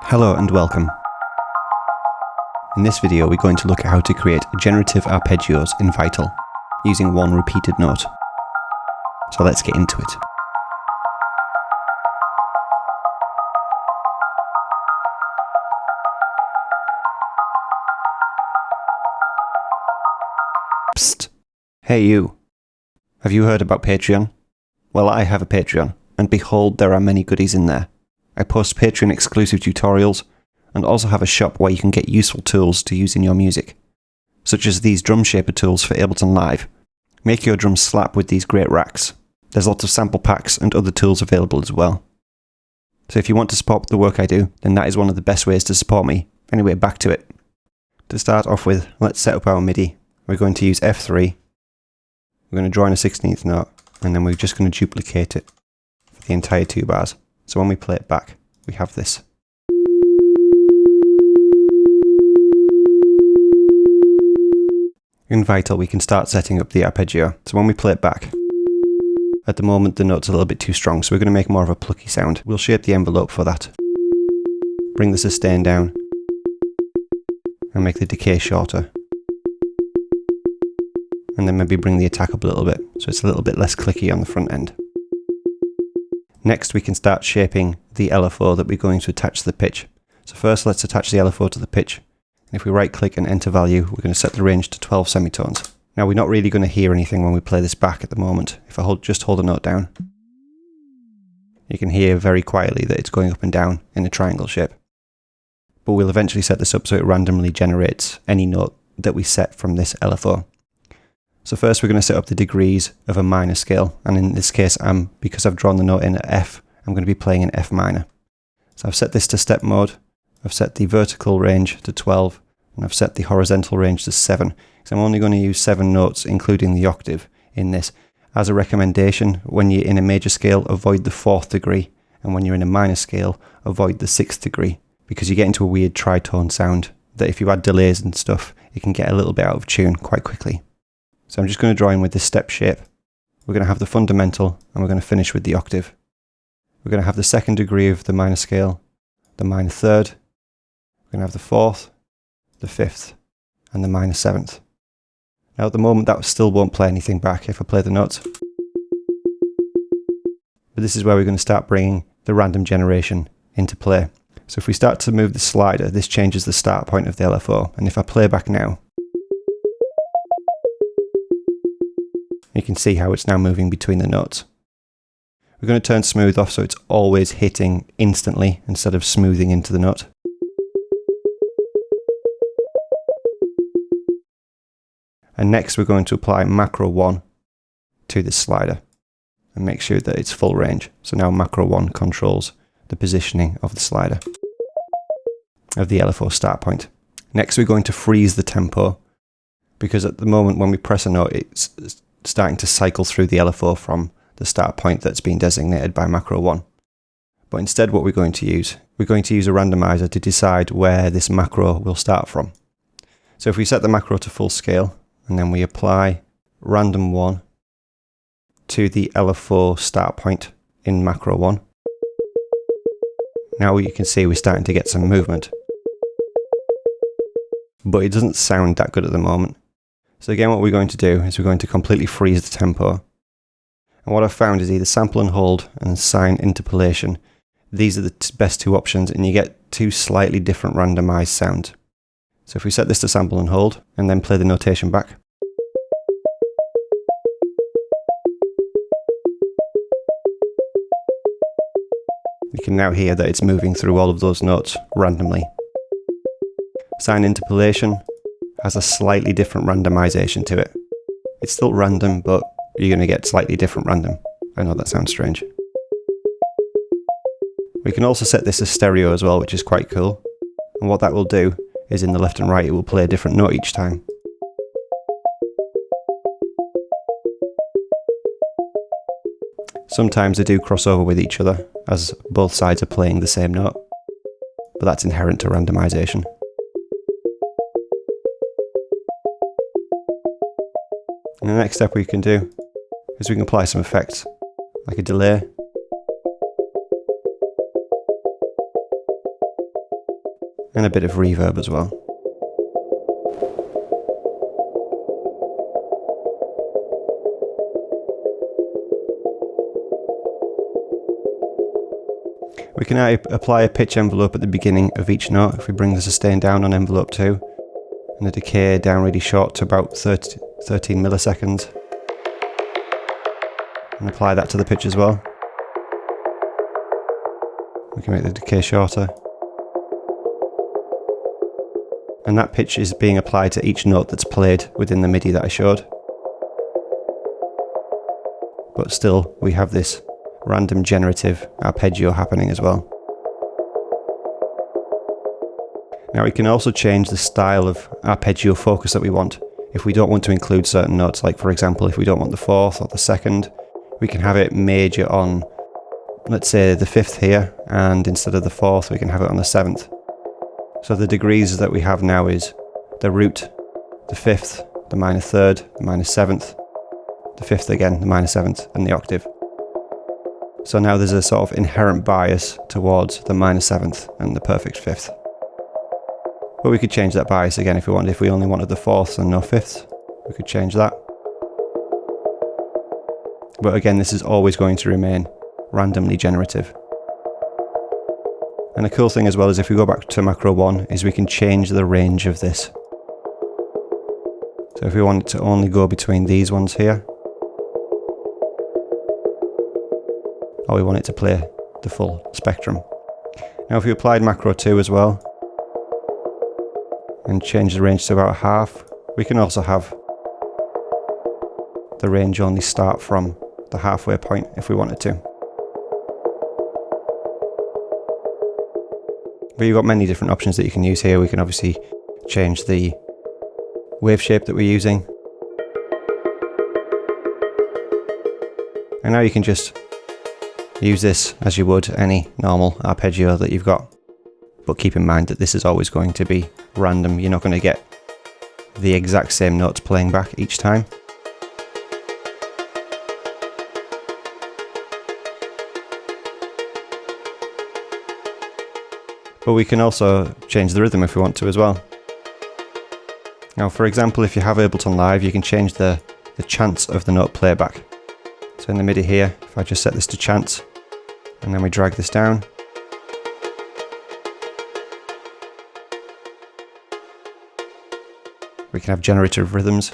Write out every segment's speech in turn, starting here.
Hello and welcome. In this video we're going to look at how to create generative arpeggios in Vital using one repeated note. So let's get into it. Psst! Hey you! Have you heard about Patreon? Well, I have a Patreon, and behold, there are many goodies in there. I post Patreon exclusive tutorials, and also have a shop where you can get useful tools to use in your music, such as these drum shaper tools for Ableton Live. Make your drums slap with these great racks. There's lots of sample packs and other tools available as well. So if you want to support the work I do, then that is one of the best ways to support me. Anyway, back to it. To start off with, let's set up our MIDI. We're going to use F3. We're going to draw in a 16th note, and then we're just going to duplicate it for the entire 2 bars. So when we play it back, we have this. In Vital, we can start setting up the arpeggio. So when we play it back, at the moment the note's a little bit too strong, so we're going to make more of a plucky sound. We'll shape the envelope for that. Bring the sustain down, and make the decay shorter. And then maybe bring the attack up a little bit, so it's a little bit less clicky on the front end. Next we can start shaping the LFO that we're going to attach to the pitch. So first let's attach the LFO to the pitch. And if we right click and enter value, we're going to set the range to 12 semitones. Now we're not really going to hear anything when we play this back at the moment. If I just hold a note down, you can hear very quietly that it's going up and down in a triangle shape. But we'll eventually set this up so it randomly generates any note that we set from this LFO. So first we're going to set up the degrees of a minor scale, and in this case because I've drawn the note in at F, I'm going to be playing in F minor. So I've set this to step mode, I've set the vertical range to 12, and I've set the horizontal range to 7, because I'm only going to use 7 notes including the octave in this. As a recommendation, when you're in a major scale, avoid the 4th degree, and when you're in a minor scale, avoid the 6th degree, because you get into a weird tritone sound that if you add delays and stuff, it can get a little bit out of tune quite quickly. So I'm just going to draw in with this step shape. We're going to have the fundamental, and we're going to finish with the octave. We're going to have the 2nd degree of the minor scale, the minor 3rd, we're going to have the 4th, the 5th, and the minor 7th. Now at the moment that still won't play anything back if I play the notes. But this is where we're going to start bringing the random generation into play. So if we start to move the slider, this changes the start point of the LFO, and if I play back now, you can see how it's now moving between the notes. We're going to turn smooth off so it's always hitting instantly instead of smoothing into the note. And next we're going to apply macro 1 to this slider and make sure that it's full range. So now macro 1 controls the positioning of the slider, of the LFO start point. Next we're going to freeze the tempo, because at the moment when we press a note it's starting to cycle through the LFO from the start point that's been designated by macro 1. But instead what we're going to use a randomizer to decide where this macro will start from. So if we set the macro to full scale, and then we apply random 1 to the LFO start point in macro 1. Now you can see we're starting to get some movement. But it doesn't sound that good at the moment. So again what we're going to do is we're going to completely freeze the tempo. And what I've found is either sample and hold and sine interpolation. These are the best 2 options, and you get 2 slightly different randomized sounds. So if we set this to sample and hold, and then play the notation back. You can now hear that it's moving through all of those notes randomly. Sine interpolation has a slightly different randomization to it. It's still random, but you're going to get slightly different random. I know that sounds strange. We can also set this as stereo as well, which is quite cool. And what that will do is in the left and right it will play a different note each time. Sometimes they do cross over with each other as both sides are playing the same note, but that's inherent to randomization. And the next step we can do is we can apply some effects, like a delay, and a bit of reverb as well. We can now apply a pitch envelope at the beginning of each note if we bring the sustain down on envelope 2 and the decay down really short to about 13 milliseconds, and apply that to the pitch as well. We can make the decay shorter, and that pitch is being applied to each note that's played within the MIDI that I showed. But still, we have this random generative arpeggio happening as well. Now we can also change the style of arpeggio focus that we want. If we don't want to include certain notes, like for example if we don't want the 4th or the 2nd, we can have it major on, let's say, the 5th here, and instead of the 4th we can have it on the 7th. So the degrees that we have now is the root, the 5th, the minor 3rd, the minor 7th, the 5th again, the minor 7th, and the octave. So now there's a sort of inherent bias towards the minor 7th and the perfect 5th. But we could change that bias again if we wanted. If we only wanted the 4ths and no 5ths, we could change that. But again, this is always going to remain randomly generative. And the cool thing as well is if we go back to macro 1 is we can change the range of this. So if we want it to only go between these ones here, or we want it to play the full spectrum. Now if we applied macro 2 as well, and change the range to about half, we can also have the range only start from the halfway point if we wanted to. But you've got many different options that you can use here. We can obviously change the wave shape that we're using. And now you can just use this as you would any normal arpeggio that you've got. But keep in mind that this is always going to be random. You're not going to get the exact same notes playing back each time. But we can also change the rhythm if we want to as well. Now for example, if you have Ableton Live, you can change the chance of the note playback. So in the MIDI here, if I just set this to chance, and then we drag this down, we can have generative rhythms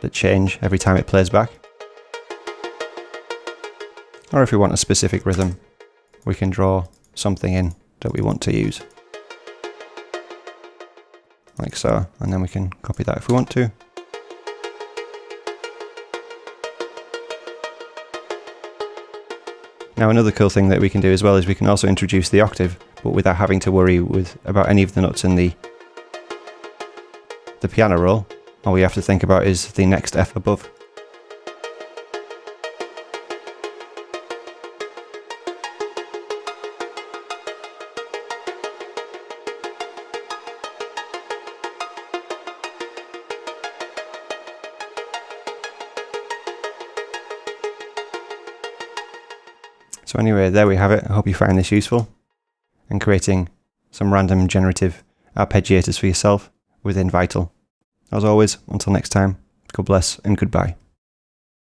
that change every time it plays back. Or if we want a specific rhythm, we can draw something in that we want to use. Like so, and then we can copy that if we want to. Now another cool thing that we can do as well is we can also introduce the octave, but without having to worry about any of the notes in the piano roll. All we have to think about is the next F above. So anyway, there we have it. I hope you find this useful in creating some random generative arpeggiators for yourself within Vital. As always, until next time, God bless and goodbye.